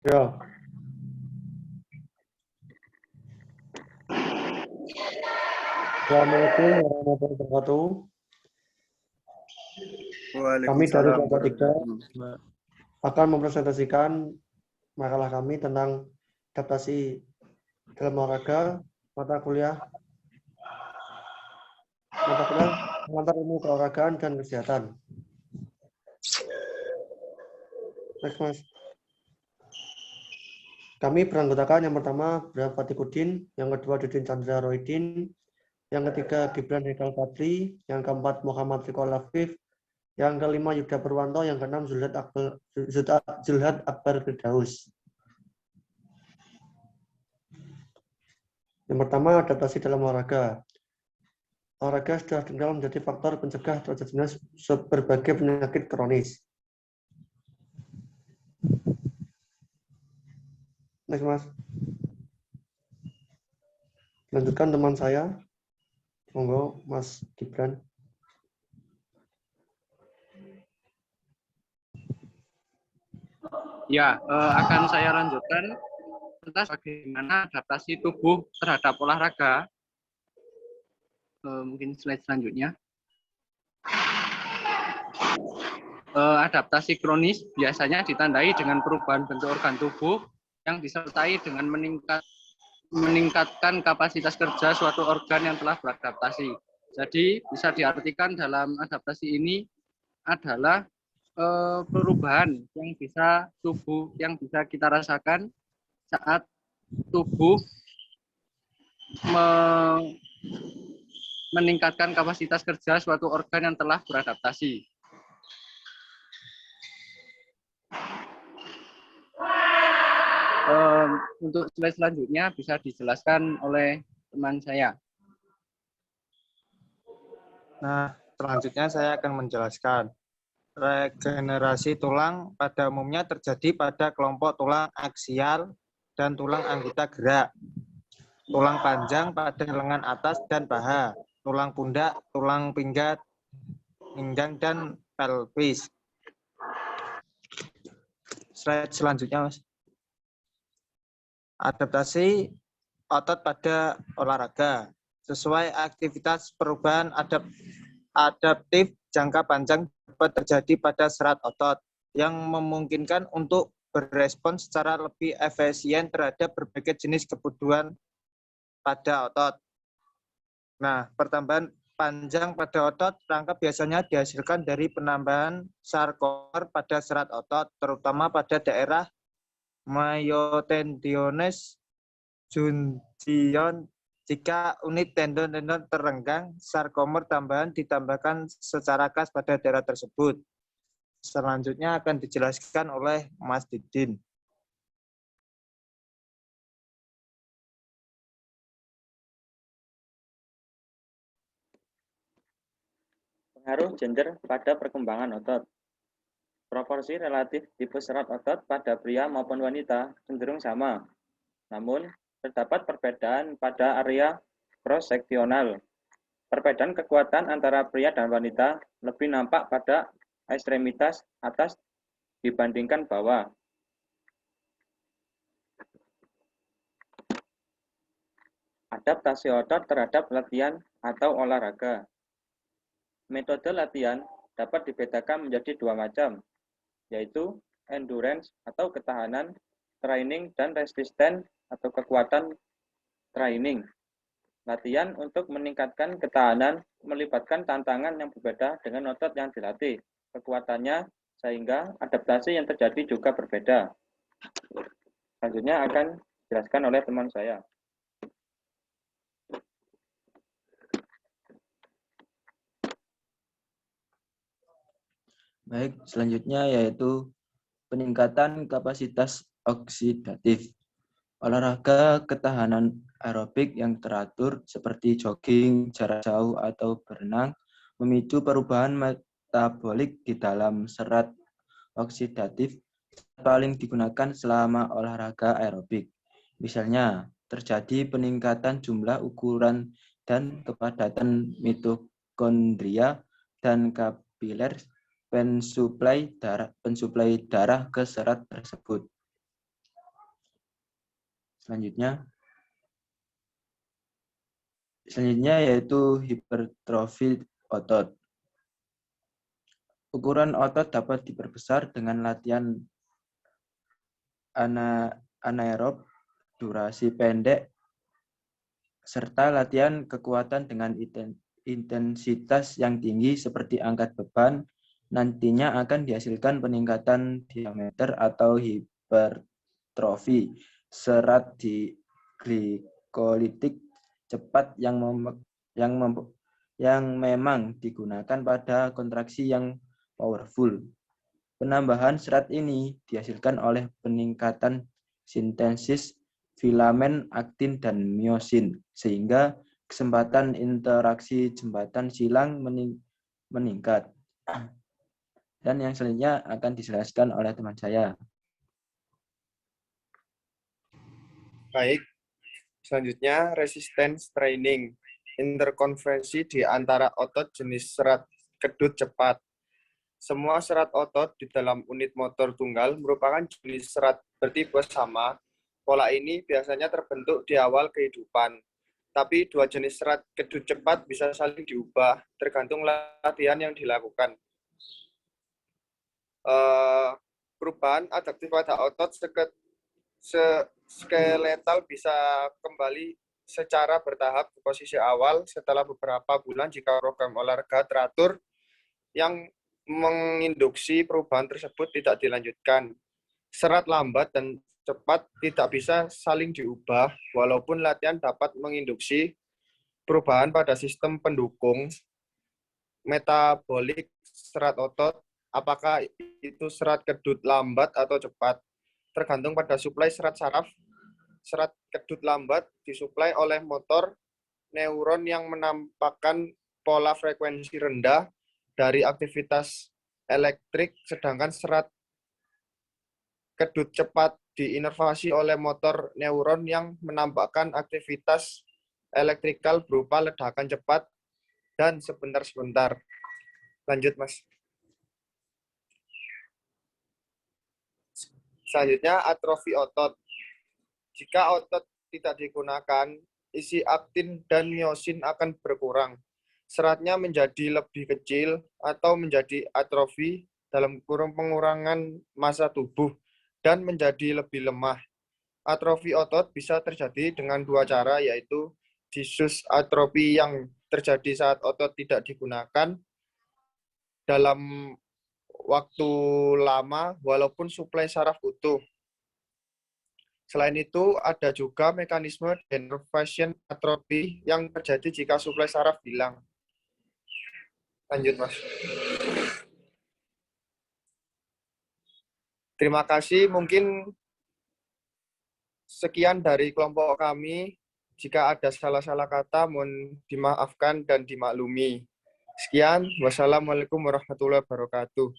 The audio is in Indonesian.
Ya. Assalamualaikum warahmatullahi wabarakatuh. Kami dari Waalaikumsalam kelompok 3 warahmatullahi. akan mempresentasikan makalah kami tentang adaptasi dalam olahraga mata kuliah pengantar ilmu keolahragaan dan kesehatan. Next, Mas. Kami beranggotakan yang pertama Bram Fatikudin, yang kedua Didin Chandra Rohidin, yang ketiga Gibran Hekal Fadli, yang keempat Muhammad Fikol Lafif, yang kelima Yuda Purwanto, yang keenam Zulhad Akbar Firdaus. Yang pertama, adaptasi dalam olahraga. Olahraga sudah dikenal menjadi faktor pencegah terjadinya berbagai penyakit kronis. Next, Mas. Lanjutkan teman saya. Monggo, Mas Gibran. Ya, akan saya lanjutkan tentang bagaimana adaptasi tubuh terhadap olahraga. Mungkin slide selanjutnya. Adaptasi kronis biasanya ditandai dengan perubahan bentuk organ tubuh yang disertai dengan meningkatkan kapasitas kerja suatu organ yang telah beradaptasi. Jadi bisa diartikan dalam adaptasi ini adalah perubahan yang bisa kita rasakan saat tubuh meningkatkan kapasitas kerja suatu organ yang telah beradaptasi. Untuk slide selanjutnya bisa dijelaskan oleh teman saya. Nah, selanjutnya saya akan menjelaskan. Regenerasi tulang pada umumnya terjadi pada kelompok tulang aksial dan tulang anggota gerak. Tulang panjang pada lengan atas dan paha, tulang pundak, tulang pinggang, dan pelvis. Slide selanjutnya, Mas. Adaptasi otot pada olahraga. Sesuai aktivitas perubahan adaptif jangka panjang dapat terjadi pada serat otot yang memungkinkan untuk berespon secara lebih efisien terhadap berbagai jenis kebutuhan pada otot. Nah, pertambahan panjang pada otot rangka biasanya dihasilkan dari penambahan sarkomer pada serat otot, terutama pada daerah myotendinosus junction. Jika unit tendon-tendon terenggang, sarkomer tambahan ditambahkan secara khas pada daerah tersebut. Selanjutnya akan dijelaskan oleh Mas Didin. Pengaruh gender pada perkembangan otot. Proporsi relatif tipe serat otot pada pria maupun wanita cenderung sama. Namun, terdapat perbedaan pada area cross-seksional. Perbedaan kekuatan antara pria dan wanita lebih nampak pada ekstremitas atas dibandingkan bawah. Adaptasi otot terhadap latihan atau olahraga. Metode latihan dapat dibedakan menjadi dua macam, yaitu endurance atau ketahanan training dan resistance atau kekuatan training. Latihan untuk meningkatkan ketahanan melibatkan tantangan yang berbeda dengan otot yang dilatih, kekuatannya, sehingga adaptasi yang terjadi juga berbeda. Selanjutnya akan dijelaskan oleh teman saya. Baik, selanjutnya yaitu peningkatan kapasitas oksidatif. Olahraga ketahanan aerobik yang teratur seperti jogging, jarak jauh, atau berenang memicu perubahan metabolik di dalam serat oksidatif paling digunakan selama olahraga aerobik. Misalnya, terjadi peningkatan jumlah ukuran dan kepadatan mitokondria dan kapiler pensuplai darah ke serat tersebut. Selanjutnya yaitu hipertrofi otot. Ukuran otot dapat diperbesar dengan latihan anaerob durasi pendek serta latihan kekuatan dengan intensitas yang tinggi seperti angkat beban. Nantinya akan dihasilkan peningkatan diameter atau hipertrofi serat di glikolitik cepat yang memang digunakan pada kontraksi yang powerful. Penambahan serat ini dihasilkan oleh peningkatan sintesis filamen aktin dan miosin, sehingga kesempatan interaksi jembatan silang meningkat. Dan yang selanjutnya akan dijelaskan oleh teman saya. Baik, selanjutnya resistance training, interkonferensi di antara otot jenis serat kedut cepat. Semua serat otot di dalam unit motor tunggal merupakan jenis serat bertipe sama. Pola ini biasanya terbentuk di awal kehidupan. Tapi dua jenis serat kedut cepat bisa saling diubah tergantung latihan yang dilakukan. Perubahan adaptif pada otot skeletal bisa kembali secara bertahap ke posisi awal setelah beberapa bulan jika program olahraga teratur yang menginduksi perubahan tersebut tidak dilanjutkan. Serat lambat dan cepat tidak bisa saling diubah, walaupun latihan dapat menginduksi perubahan pada sistem pendukung metabolik serat otot. Apakah itu serat kedut lambat atau cepat? Tergantung pada suplai serat saraf. Serat kedut lambat disuplai oleh motor neuron yang menampakkan pola frekuensi rendah dari aktivitas elektrik, sedangkan serat kedut cepat diinervasi oleh motor neuron yang menampakkan aktivitas elektrikal berupa ledakan cepat dan sebentar-sebentar. Lanjut, Mas. Selanjutnya, atrofi otot. Jika otot tidak digunakan, isi aktin dan miosin akan berkurang. Seratnya menjadi lebih kecil atau menjadi atrofi dalam kurun pengurangan massa tubuh dan menjadi lebih lemah. Atrofi otot bisa terjadi dengan dua cara, yaitu disus atrofi yang terjadi saat otot tidak digunakan dalam waktu lama walaupun suplai saraf utuh. Selain itu, ada juga mekanisme denervation atrofi yang terjadi jika suplai saraf hilang. Lanjut, Mas. Terima kasih. Mungkin sekian dari kelompok kami. Jika ada salah-salah kata, mohon dimaafkan dan dimaklumi. Sekian. Wassalamualaikum warahmatullahi wabarakatuh.